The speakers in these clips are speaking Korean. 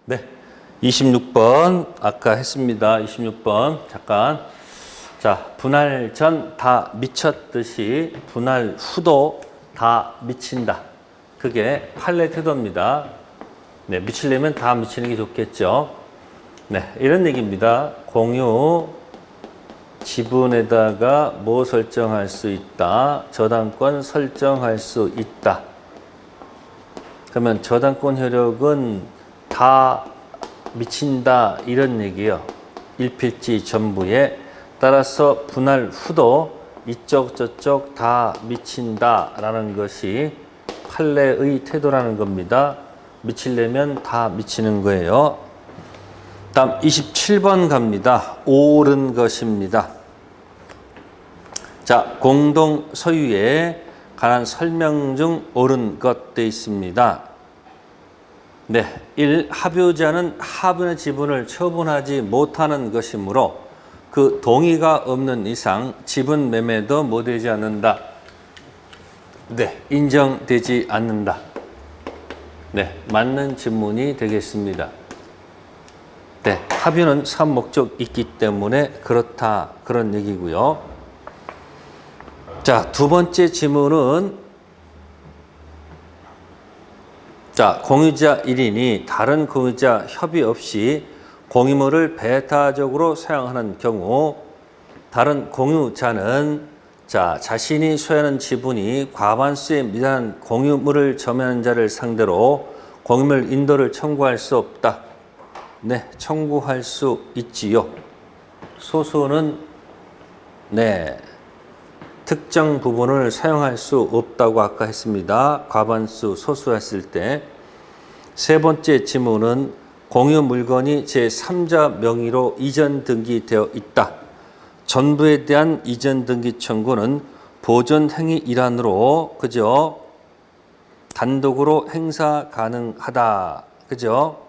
네, 26번 아까 했습니다. 26번 잠깐. 자, 분할 전 다 미쳤듯이 분할 후도 다 미친다. 그게 판례 태도입니다. 네, 미치려면 다 미치는 게 좋겠죠. 네, 이런 얘기입니다. 공유 지분에다가 뭐 설정할 수 있다. 저당권 설정할 수 있다. 그러면 저당권 효력은 다 미친다 이런 얘기요. 일필지 전부에. 따라서 분할 후도 이쪽 저쪽 다 미친다 라는 것이 판례의 태도라는 겁니다. 미치려면 다 미치는 거예요. 다음 27번 갑니다. 옳은 것입니다. 자, 공동 소유에 관한 설명 중 옳은 것 되어 있습니다. 네, 1. 합유자는 하분의 지분을 처분하지 못하는 것이므로 그 동의가 없는 이상 지분 매매도 못되지 않는다. 네, 인정되지 않는다. 네, 맞는 질문이 되겠습니다. 네, 합유는 사업 목적 있기 때문에 그렇다 그런 얘기고요. 자, 두 번째 질문은 자, 공유자 1인이 다른 공유자 협의 없이 공유물을 배타적으로 사용하는 경우 다른 공유자는 자, 자신이 소유하는 지분이 과반수에 미달한 공유물을 점유하는 자를 상대로 공유물 인도를 청구할 수 없다. 네, 청구할 수 있지요. 소수는 네, 특정 부분을 사용할 수 없다고 아까 했습니다. 과반수, 소수 했을 때. 세 번째 질문은 공유 물건이 제3자 명의로 이전 등기되어 있다. 전부에 대한 이전 등기 청구는 보존 행위 일환으로 그죠? 단독으로 행사 가능하다. 그죠?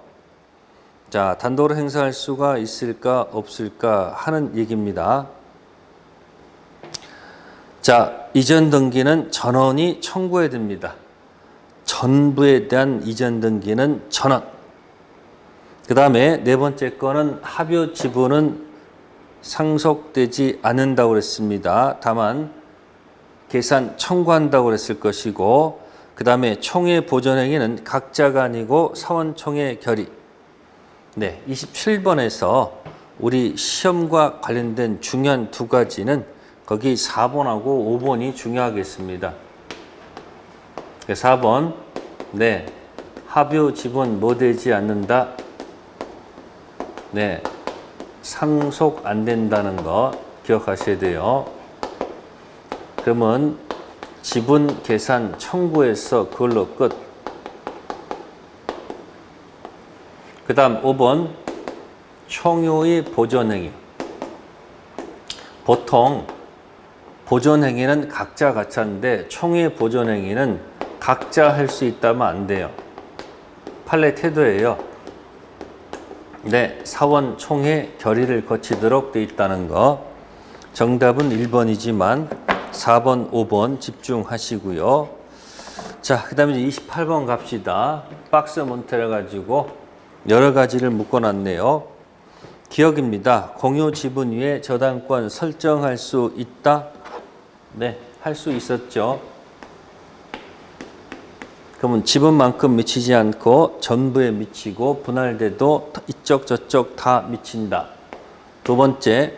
자, 단독으로 행사할 수가 있을까 없을까 하는 얘기입니다. 자, 이전 등기는 전원이 청구해야 됩니다. 전부에 대한 이전 등기는 전원. 그 다음에 네 번째 거는 합유 지분은 상속되지 않는다고 그랬습니다. 다만 계산 청구한다고 그랬을 것이고 그 다음에 총회 보존행위는 각자가 아니고 사원총회 결의. 네, 27번에서 우리 시험과 관련된 중요한 두 가지는 거기 4번하고 5번이 중요하겠습니다. 4번, 네, 합유 지분 뭐 되지 않는다. 네, 상속 안 된다는 거 기억하셔야 돼요. 그러면 지분 계산 청구해서 그걸로 끝. 그 다음 5번 총유의 보존행위. 보통 보존행위는 각자 같이 하는데 총유의 보존행위는 각자 할 수 있다면 안 돼요. 판례 태도예요. 네, 사원 총회 결의를 거치도록 되어 있다는 거. 정답은 1번이지만 4번, 5번 집중하시고요. 자, 그 다음에 28번 갑시다. 박스 몬테를 가지고 여러 가지를 묶어놨네요. 기억입니다. 공유 지분 위에 저당권 설정할 수 있다? 네, 할 수 있었죠. 그러면 지분만큼 미치지 않고 전부에 미치고 분할돼도 이쪽 저쪽 다 미친다. 두 번째,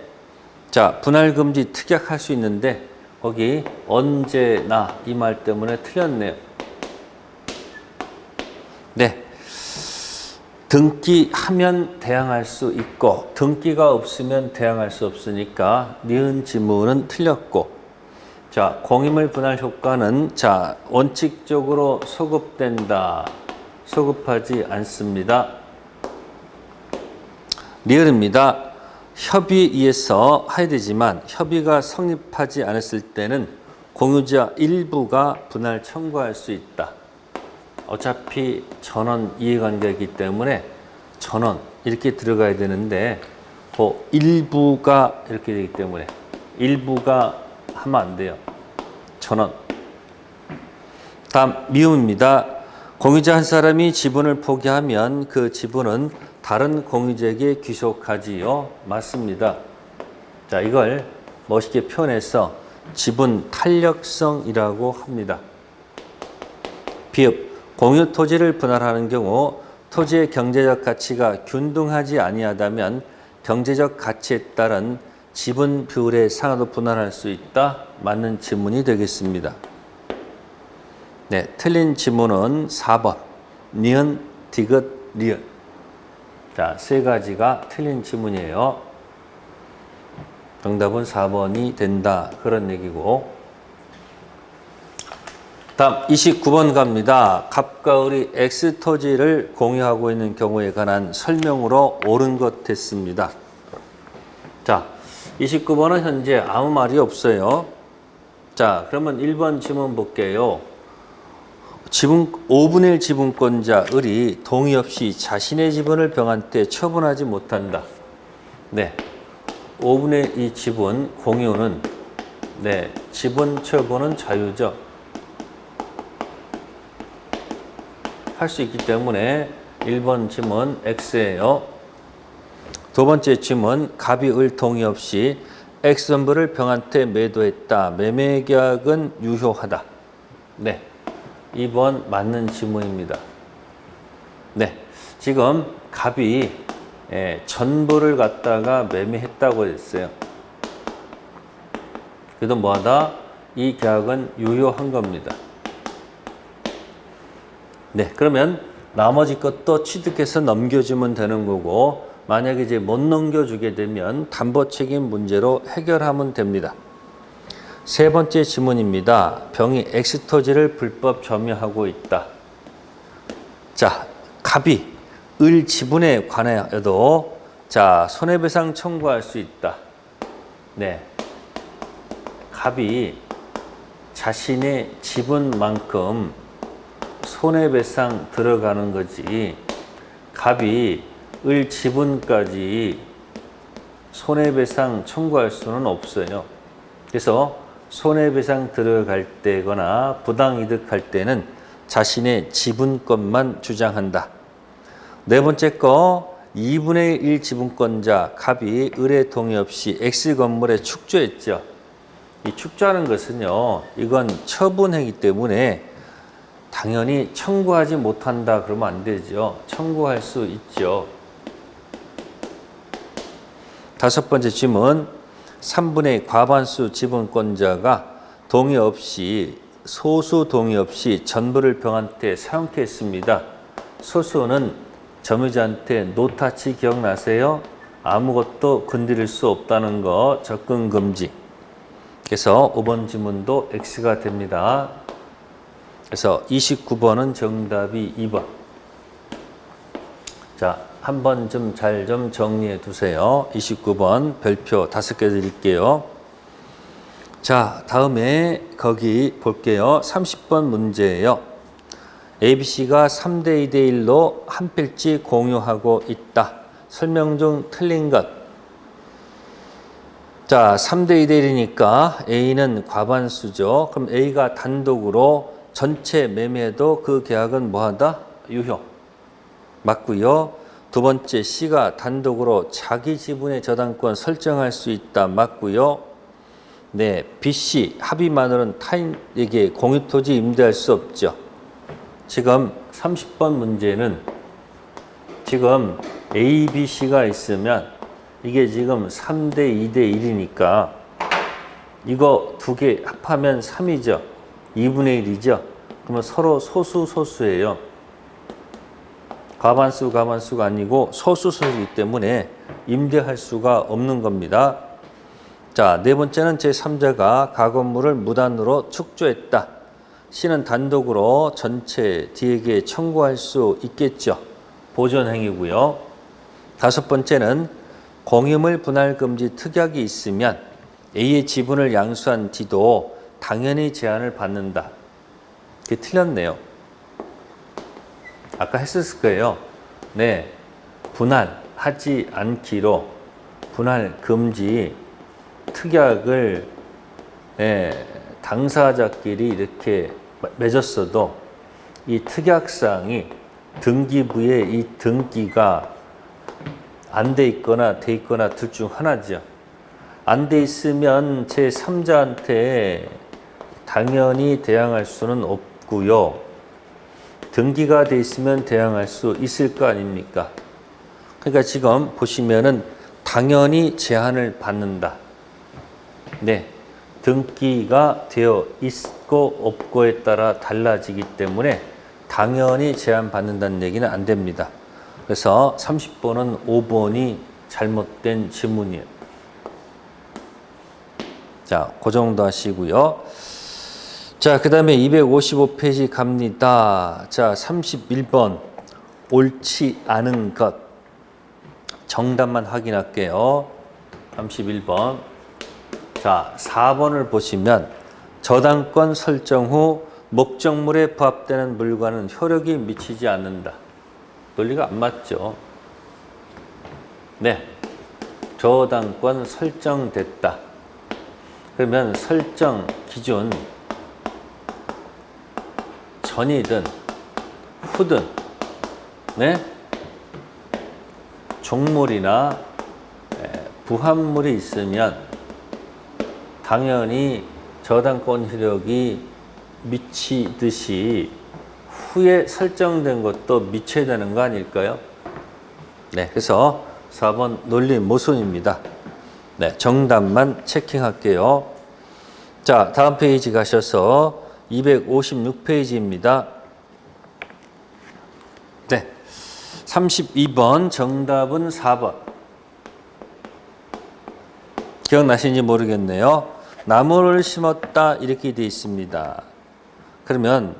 자, 분할금지 특약할 수 있는데 거기 언제나 이 말 때문에 틀렸네요. 네, 등기하면 대항할 수 있고 등기가 없으면 대항할 수 없으니까 니은 지문은 틀렸고 자, 공유물 분할 효과는 자, 원칙적으로 소급된다. 소급하지 않습니다. 리얼입니다. 협의에서 해야 되지만 협의가 성립하지 않았을 때는 공유자 일부가 분할 청구할 수 있다. 어차피 전원 이해관계이기 때문에 전원 이렇게 들어가야 되는데 그 일부가 이렇게 되기 때문에 일부가 하면 안 돼요. 전원. 다음 미음입니다. 공유자 한 사람이 지분을 포기하면 그 지분은 다른 공유자에게 귀속하지요. 맞습니다. 자, 이걸 멋있게 표현해서 지분 탄력성이라고 합니다. 비읍, 공유 토지를 분할하는 경우 토지의 경제적 가치가 균등하지 아니하다면 경제적 가치에 따른 지분 비율의 상하도 분할할 수 있다. 맞는 지문이 되겠습니다. 네, 틀린 지문은 4번. 니은, 디귿, 리은. 자, 세 가지가 틀린 지문이에요. 정답은 4번이 된다. 그런 얘기고. 다음 29번 갑니다. 갑과 을이 X토지를 공유하고 있는 경우에 관한 설명으로 옳은 것 됐습니다. 자, 29번은 현재 아무 말이 없어요. 자, 그러면 1번 지문 볼게요. 5분의 1 지분권자 을이 동의 없이 자신의 지분을 병한테 처분하지 못한다. 네, 5분의 2 지분 공유는 네, 지분 처분은 자유죠. 할 수 있기 때문에 1번 지문 X예요. 두 번째 지문 갑이 을 동의 없이 X선부를 병한테 매도했다. 매매 계약은 유효하다. 네, 2번 맞는 지문입니다. 네, 지금 갑이 전부를 갖다가 매매했다고 했어요. 그래도 뭐하다? 이 계약은 유효한 겁니다. 네, 그러면 나머지 것도 취득해서 넘겨주면 되는 거고, 만약에 이제 못 넘겨주게 되면 담보 책임 문제로 해결하면 됩니다. 세 번째 지문입니다. 병이 X토지를 불법 점유하고 있다. 자, 갑이 을 지분에 관하여도 자, 손해배상 청구할 수 있다. 네, 갑이 자신의 지분만큼 손해배상 들어가는 거지, 갑이 을 지분까지 손해배상 청구할 수는 없어요. 그래서 손해배상 들어갈 때거나 부당이득할 때는 자신의 지분권만 주장한다. 네 번째 거, 2분의 1 지분권자 갑이 을의 동의 없이 X 건물에 축조했죠. 이 축조하는 것은요, 이건 처분행위 때문에 당연히 청구하지 못한다 그러면 안 되죠. 청구할 수 있죠. 다섯 번째 질문, 3분의 과반수 지분권자가 동의 없이, 소수 동의 없이 전부를 병한테 사용케 했습니다. 소수는 점유자한테 노타치 기억나세요? 아무것도 건드릴 수 없다는 거 접근 금지. 그래서 5번 지문도 X가 됩니다. 그래서 29번은 정답이 2번. 자, 한번 좀 잘 좀 정리해 두세요. 29번 별표 5개 드릴게요. 자, 다음에 거기 볼게요. 30번 문제예요. ABC가 3대 2대 1로 한 필지 공유하고 있다. 설명 중 틀린 것. 자, 3대 2대 1이니까 A는 과반수죠. 그럼 A가 단독으로 전체 매매해도 그 계약은 뭐하다? 유효. 맞고요. 두 번째, C가 단독으로 자기 지분의 저당권 설정할 수 있다. 맞고요. 네, B, C 합의만으로는 타인에게 공유토지 임대할 수 없죠. 지금 30번 문제는 지금 A, B, C가 있으면 이게 지금 3대 2대 1이니까 이거 두 개 합하면 3이죠. 2분의 1이죠. 그러면 서로 소수예요. 과반수가 아니고 소수이기 때문에 임대할 수가 없는 겁니다. 자, 네 번째는 제3자가 가건물을 무단으로 축조했다. C는 단독으로 전체 D에게 청구할 수 있겠죠. 보존행위고요. 다섯 번째는 공유물 분할 금지 특약이 있으면 A의 지분을 양수한 D도 당연히 제한을 받는다. 그게 틀렸네요. 아까 했었을 거예요. 네, 분할하지 않기로 분할 금지 특약을 당사자끼리 이렇게 맺었어도 이 특약사항이 등기부에 이 등기가 안 돼 있거나 돼 있거나 둘 중 하나죠. 안 돼 있으면 제3자한테 당연히 대항할 수는 없고요. 등기가 돼 있으면 대항할 수 있을 거 아닙니까? 그러니까 지금 보시면은 당연히 제한을 받는다. 네. 등기가 되어 있고 없고에 따라 달라지기 때문에 당연히 제한받는다는 얘기는 안 됩니다. 그래서 30번은 5번이 잘못된 지문이에요. 자, 그 정도 하시고요. 자, 그 다음에 255페이지 갑니다. 자, 31번. 옳지 않은 것. 정답만 확인할게요. 31번. 자, 4번을 보시면 저당권 설정 후 목적물에 부합되는 물건은 효력이 미치지 않는다. 논리가 안 맞죠. 네. 저당권 설정됐다. 그러면 설정 기준 전이든 후든 네? 종물이나 부합물이 있으면 당연히 저당권 효력이 미치듯이 후에 설정된 것도 미쳐야 되는 거 아닐까요? 네, 그래서 4번 논리 모순입니다. 네, 정답만 체킹할게요. 자, 다음 페이지 가셔서 256페이지입니다. 네, 32번 정답은 4번. 기억나시는지 모르겠네요. 나무를 심었다 이렇게 되어 있습니다. 그러면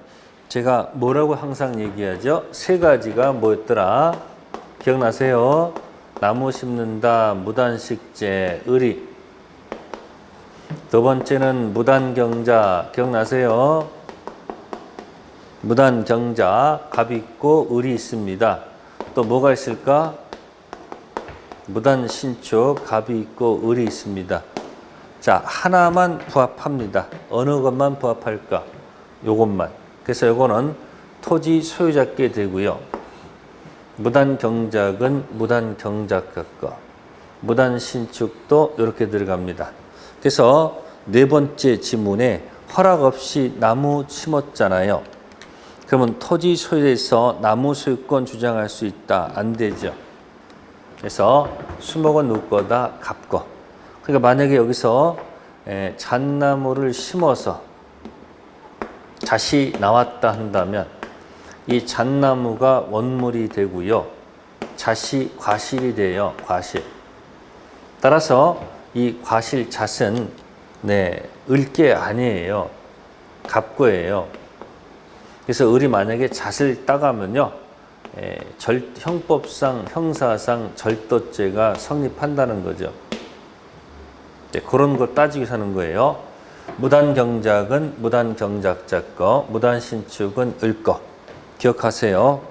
제가 뭐라고 항상 얘기하죠? 세 가지가 뭐였더라? 기억나세요? 나무 심는다, 무단식재, 의리. 두 번째는 무단경자, 기억나세요? 무단경자, 갑이 있고 을이 있습니다. 또 뭐가 있을까? 무단신축, 갑이 있고 을이 있습니다. 자, 하나만 부합합니다. 어느 것만 부합할까? 요것만. 그래서 요거는 토지 소유자께 되고요. 무단경작은 무단경작과 거, 무단신축도 이렇게 들어갑니다. 그래서 네 번째 지문에 허락 없이 나무 심었잖아요. 그러면 토지 소유에서 나무 소유권 주장할 수 있다? 안 되죠. 그래서 수목은 누구 거다? 갑 거. 그러니까 만약에 여기서 잣나무를 심어서 잣이 나왔다 한다면 이 잣나무가 원물이 되고요. 잣이 과실이 돼요. 과실. 따라서 이 과실 잣은 을게 아니에요. 갑거예요. 그래서 을이 만약에 잣을 따가면요. 형법상 형사상 절도죄가 성립한다는 거죠. 네, 그런 걸 따지기 하는 거예요. 무단경작은 무단경작자 거, 무단신축은 을 거. 기억하세요.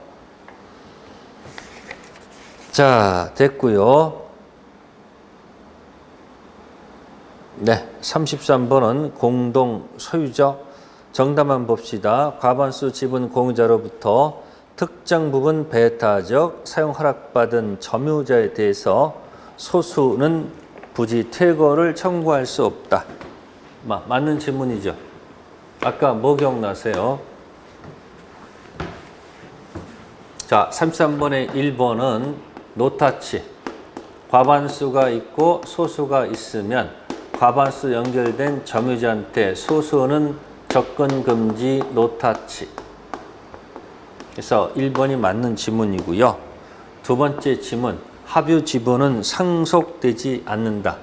자, 됐고요. 네, 33번은 공동 소유자. 정답만 봅시다. 과반수 지분 공유자로부터 특정 부분 배타적 사용 허락받은 점유자에 대해서 소수는 부지 퇴거를 청구할 수 없다. 맞는 질문이죠. 아까 뭐 기억나세요? 자, 33번의 1번은 노타치. 과반수가 있고 소수가 있으면 과반수 연결된 점유자한테 소수는 접근 금지 노타치. 그래서 1번이 맞는 지문이고요. 두 번째 지문, 합유 지분은 상속되지 않는다.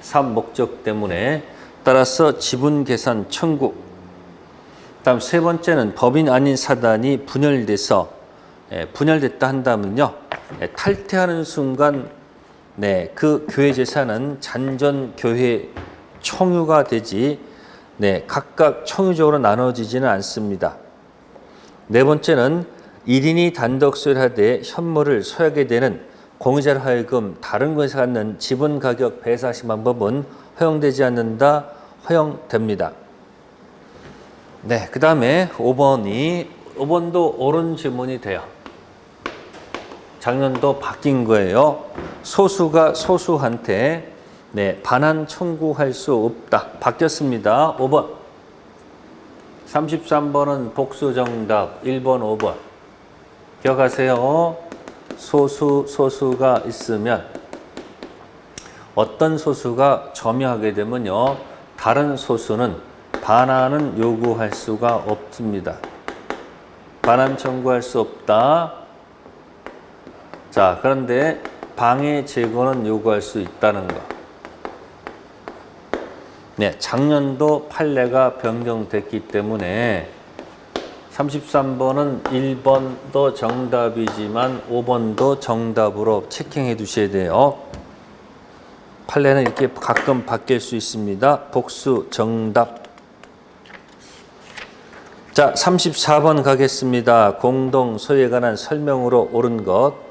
사업 목적 때문에. 따라서 지분 계산 청구. 다음 세 번째는 법인 아닌 사단이 분열됐다 한다면요. 탈퇴하는 순간 그 교회 재산은 잔존 교회 총유가 되지 각각 총유적으로 나눠지지는 않습니다. 네 번째는 1인이 단독 소유를 하되 현물을 소유하게 되는 공유자로 하여금 다른 곳에서 갖는 지분 가격 배상식 방법은 허용되지 않는다. 허용됩니다. 네, 그 다음에 5번이 이번도 옳은 지문이 돼요. 작년도 바뀐 거예요. 소수가 소수한테 반환 청구할 수 없다. 바뀌었습니다. 5번. 33번은 복수 정답. 1번, 5번. 기억하세요. 소수가 있으면 어떤 소수가 점유하게 되면요. 다른 소수는 반환은 요구할 수가 없습니다. 반환 청구할 수 없다. 자, 그런데 방해 제거는 요구할 수 있다는 거. 작년도 판례가 변경됐기 때문에 33번은 1번도 정답이지만 5번도 정답으로 체킹해 두셔야 돼요. 판례는 이렇게 가끔 바뀔 수 있습니다. 복수 정답. 자, 34번 가겠습니다. 공동 소유에 관한 설명으로 옳은 것.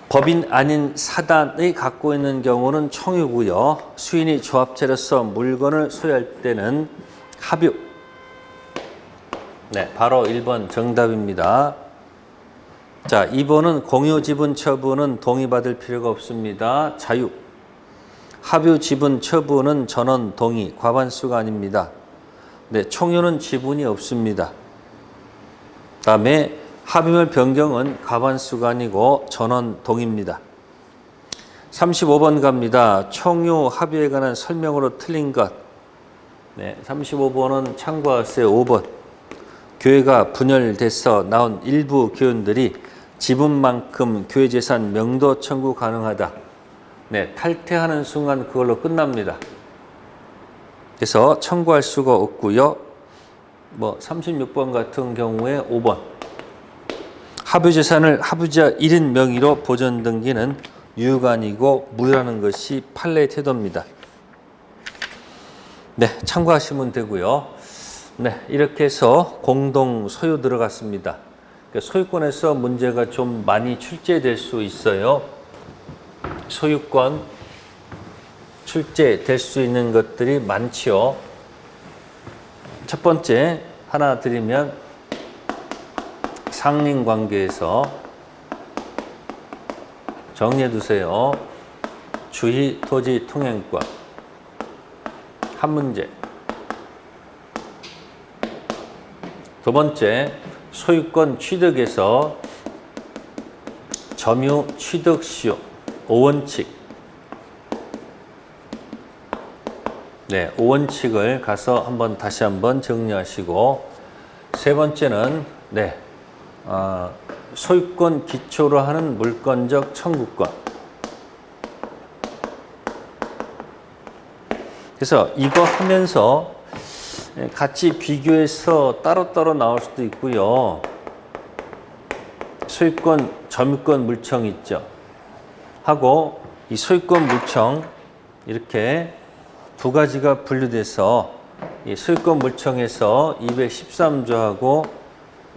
법인 아닌 사단이 갖고 있는 경우는 청유고요. 수인이 조합체로서 물건을 소유할 때는 합유. 바로 1번 정답입니다. 자, 2번은 공유 지분 처분은 동의받을 필요가 없습니다. 자유. 합유 지분 처분은 전원 동의, 과반수가 아닙니다. 청유는 지분이 없습니다. 다음에 합의물 변경은 과반수가 아니고 전원 동의입니다. 35번 갑니다. 청유 합의에 관한 설명으로 틀린 것. 35번은 참고하세요. 5번. 교회가 분열돼서 나온 일부 교인들이 지분만큼 교회 재산 명도 청구 가능하다. 탈퇴하는 순간 그걸로 끝납니다. 그래서 청구할 수가 없고요. 36번 같은 경우에 5번. 합유재산을 합유자 1인 명의로 보존 등기는 유효가 무효라는 것이 판례의 태도입니다. 참고하시면 되고요. 이렇게 해서 공동 소유 들어갔습니다. 소유권에서 문제가 좀 많이 출제될 수 있어요. 소유권 출제될 수 있는 것들이 많지요. 첫 번째 하나 드리면 상린관계에서 정리해 두세요. 주의 토지 통행권 한 문제. 두 번째, 소유권 취득에서 점유 취득 시효 5원칙. 5원칙을 가서 다시 한번 정리하시고, 세 번째는 소유권 기초로 하는 물권적 청구권. 그래서 이거 하면서 같이 비교해서 따로따로 나올 수도 있고요. 소유권, 점유권 물청 있죠. 하고 이 소유권 물청 이렇게 두 가지가 분류돼서 이 소유권 물청에서 213조하고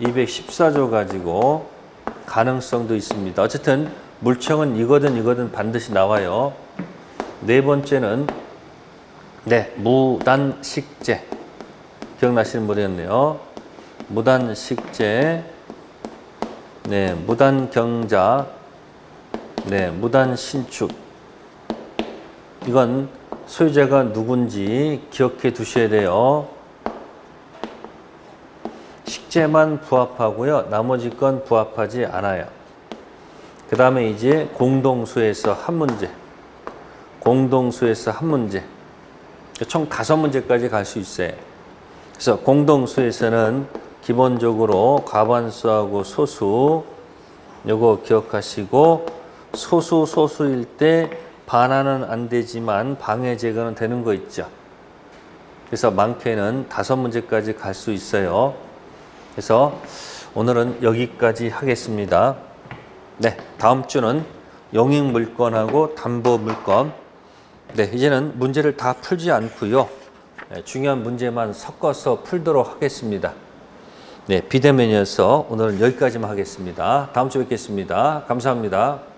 214조 가지고 가능성도 있습니다. 어쨌든 물청은 이거든 반드시 나와요. 네 번째는 무단식재. 기억나시는 모르겠네요. 무단식재, 무단경자, 무단신축. 이건 소유자가 누군지 기억해 두셔야 돼요. 식재만 부합하고요. 나머지 건 부합하지 않아요. 그 다음에 이제 공동수에서 한 문제. 공동수에서 한 문제. 총 5문제까지 갈 수 있어요. 그래서 공동수에서는 기본적으로 과반수하고 소수 요거 기억하시고, 소수일 때 반환은 안 되지만 방해 제거는 되는 거 있죠. 그래서 많게는 5문제까지 갈 수 있어요. 그래서 오늘은 여기까지 하겠습니다. 다음 주는 용익물권하고 담보물권. 이제는 문제를 다 풀지 않고요. 중요한 문제만 섞어서 풀도록 하겠습니다. 비대면이어서 오늘은 여기까지만 하겠습니다. 다음 주에 뵙겠습니다. 감사합니다.